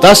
10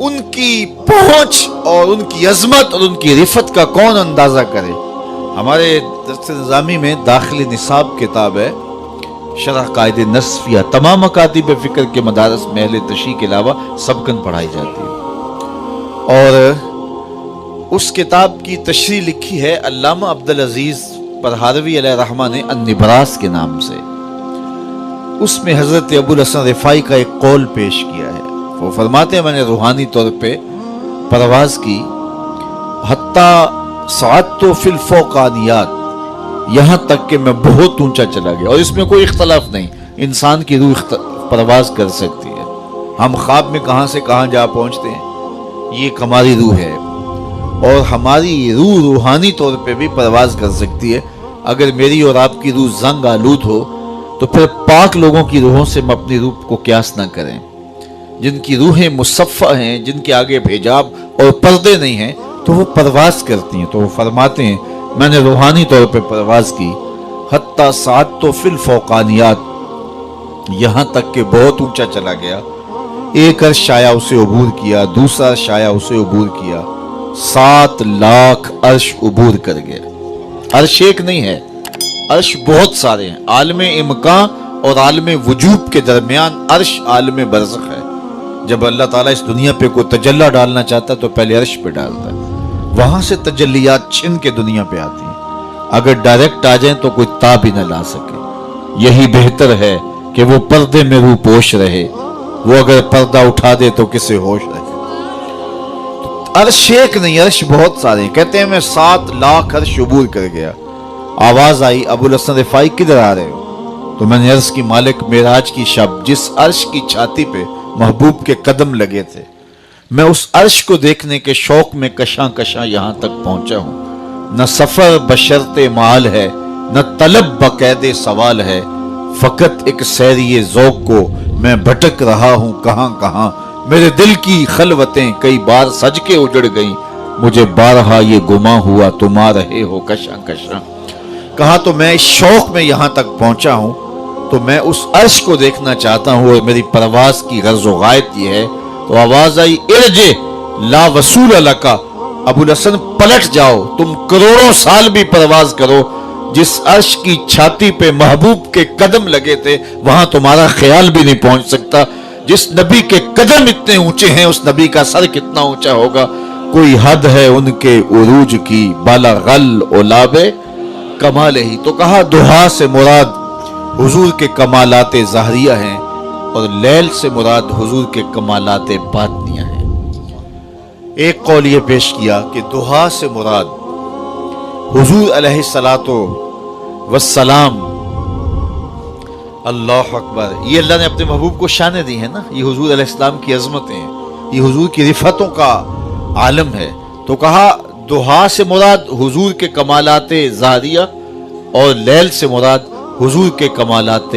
ان کی پہنچ اور ان کی عظمت اور ان کی رفت کا کون اندازہ کرے. ہمارے درس نظامی میں داخلی نصاب کتاب ہے شرح قائد نصفیہ، تمام مکاتب فکر کے مدارس میں اہل تشیع کے علاوہ سبکن پڑھائی جاتی ہے، اور اس کتاب کی تشریح لکھی ہے علامہ عبدالعزیز پرہاروی علیہ رحمہ نے النبراس کے نام سے. اس میں حضرت ابوالحسن رفاعی کا ایک قول پیش کیا ہے. وہ فرماتے ہیں میں نے روحانی طور پہ پرواز کی، حتیٰ صعدت فی الفوقانیات، یہاں تک کہ میں بہت اونچا چلا گیا. اور اس میں کوئی اختلاف نہیں، انسان کی روح پرواز کر سکتی ہے. ہم خواب میں کہاں سے کہاں جا پہنچتے ہیں، یہ ایک ہماری روح ہے، اور ہماری روح روحانی طور پہ بھی پرواز کر سکتی ہے. اگر میری اور آپ کی روح زنگ آلود ہو تو پھر پاک لوگوں کی روحوں سے ہم اپنی روح کو قیاس نہ کریں. جن کی روحیں مصفہ ہیں، جن کے آگے حجاب اور پردے نہیں ہیں، تو وہ پرواز کرتی ہیں. تو وہ فرماتے ہیں میں نے روحانی طور پہ پرواز کی، حتیٰ صعدت فی الفوقانیات، یہاں تک کہ بہت اونچا چلا گیا. ایک عرش آیا اسے عبور کیا، دوسرا عرش آیا اسے عبور کیا، 7 لاکھ عرش عبور کر گیا. عرش ایک نہیں ہے، عرش بہت سارے ہیں. عالم امکان اور عالم وجوب کے درمیان عرش عالم برزخ ہے. جب اللہ تعالیٰ اس دنیا پہ کوئی تجلی ڈالنا چاہتا ہے تو پہلے عرش پہ ڈالتا ہے، وہاں سے تجلیات چھن کے دنیا پہ آتی ہیں. اگر ڈائریکٹ آ جائیں تو کوئی تاب ہی نہ لا سکے. یہی بہتر ہے کہ وہ پردے میں روح پوش رہے، وہ اگر پردہ اٹھا دے تو کسے ہوش رہے. عرش ایک نہیں، عرش بہت سارے ہیں. کہتے ہیں میں 7 لاکھ عرش عبور کر گیا. آواز آئی ابوالحسن رفاعی کدھر آ رہے ہو؟ تو میں نے عرض کی مالک معراج کی شب جس عرش کی چھاتی پہ محبوب کے قدم لگے تھے، میں اس عرش کو دیکھنے کے شوق میں کشاں کشاں یہاں تک پہنچا ہوں. نہ سفر بشرط مال ہے، نہ طلب بقید سوال ہے، فقط ایک سیری ذوق کو میں بھٹک رہا ہوں کہاں کہاں. میرے دل کی خلوتیں کئی بار سج کے اجڑ گئیں، مجھے بارہا یہ گماں ہوا تم آ رہے ہو کشاں کشاں. کہا تو میں اس شوق میں یہاں تک پہنچا ہوں تو میں اس عرش کو دیکھنا چاہتا ہوں، اور میری پرواز کی غرض و غایت یہ ہے. تو آواز آئی ارجع لا وصول لکا، ابوالحسن پلٹ جاؤ، تم کروڑوں سال بھی پرواز کرو، جس عرش کی چھاتی پہ محبوب کے قدم لگے تھے وہاں تمہارا خیال بھی نہیں پہنچ سکتا. جس نبی کے قدم اتنے اونچے ہیں اس نبی کا سر کتنا اونچا ہوگا. کوئی حد ہے ان کے عروج کی، بالا غل اولاب کمال ہی. تو کہا دہا سے مراد حضور کے کمالات ظاہریہ ہیں، اور لیل سے مراد حضور کے کمالات باطنیہ ہیں. ایک قول یہ پیش کیا کہ دہا سے مراد حضور علیہ الصلاۃ والسلام. اللہ اکبر، یہ اللہ نے اپنے محبوب کو شانیں دی ہیں نا، یہ حضور علیہ السلام کی عظمتیں ہیں، یہ حضور کی رفتوں کا عالم ہے. تو کہا دہا سے مراد حضور کے کمالات ظاہریہ، اور لیل سے مراد حضور کے کمالات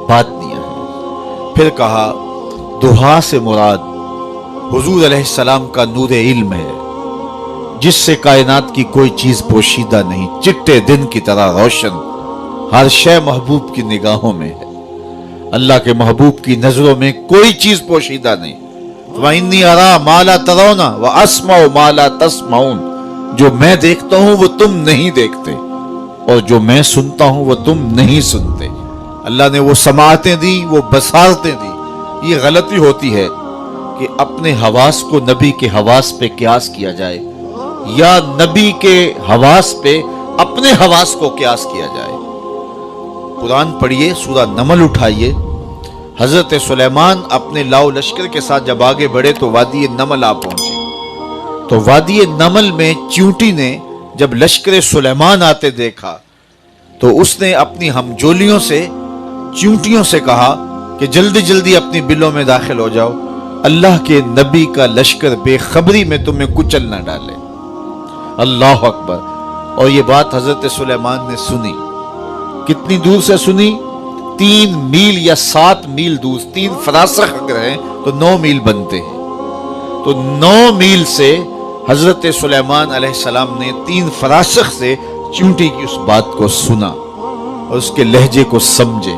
باطنیہ ہیں. پھر کہا دہا سے مراد حضور علیہ السلام کا نور علم ہے، جس سے کائنات کی کوئی چیز پوشیدہ نہیں، چٹے دن کی طرح روشن، ہر شے محبوب کی نگاہوں میں ہے. اللہ کے محبوب کی نظروں میں کوئی چیز پوشیدہ نہیں. وَإِنِّي أَرَىٰ مَا لَا تَرَوْنَ وَأَسْمَعُ مَا لَا تَسْمَعُونَ، جو میں دیکھتا ہوں وہ تم نہیں دیکھتے، اور جو میں سنتا ہوں وہ تم نہیں سنتے. اللہ نے وہ سماعتیں دی، وہ بصارتیں دی. یہ غلطی ہوتی ہے کہ اپنے حواس کو نبی کے حواس پہ قیاس کیا جائے، یا نبی کے حواس پہ اپنے حواس کو قیاس کیا جائے. قرآن پڑھیے، سورہ نمل اٹھائیے. حضرت سلیمان اپنے لاؤ لشکر کے ساتھ جب آگے بڑھے تو وادی نمل آ پہنچے. تو وادی نمل میں چیونٹی نے جب لشکر سلیمان آتے دیکھا تو اس نے اپنی ہمجولیوں سے، چیونٹیوں سے کہا کہ جلدی جلدی اپنی بلوں میں داخل ہو جاؤ، اللہ کے نبی کا لشکر بے خبری میں تمہیں کچل نہ ڈالے. اللہ اکبر. اور یہ بات حضرت سلیمان نے سنی. کتنی دور سے سنی؟ 3 میل یا 7 میل دور. 3 فراسخ اگر ہیں تو 9 میل بنتے ہیں. تو 9 میل سے حضرت سلیمان علیہ السلام نے 3 فراسخ سے چیونٹی کی اس بات کو سنا اور اس کے لہجے کو سمجھے.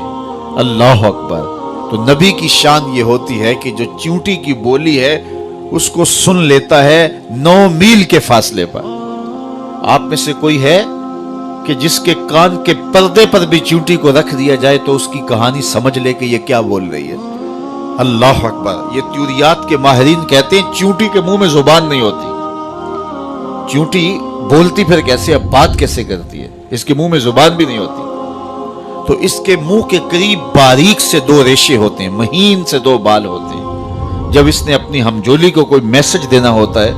اللہ اکبر. تو نبی کی شان یہ ہوتی ہے کہ جو چیونٹی کی بولی ہے اس کو سن لیتا ہے 9 میل کے فاصلے پر۔ آپ میں سے کوئی ہے کہ جس کے کان کے پردے پر بھی چیونٹی کو رکھ دیا جائے تو اس کی کہانی سمجھ لے کہ یہ کیا بول رہی ہے؟ اللہ اکبر! یہ تیوریات کے ماہرین کہتے ہیں چیونٹی کے منہ میں زبان نہیں ہوتی۔ چیونٹی بولتی پھر کیسے، اب بات کیسے کرتی ہے؟ اس کے منہ میں زبان بھی نہیں ہوتی۔ تو اس کے منہ کے قریب باریک سے 2 ریشے ہوتے ہیں، مہین سے 2 بال ہوتے ہیں۔ جب اس نے اپنی ہمجولی کو کوئی میسج دینا ہوتا ہے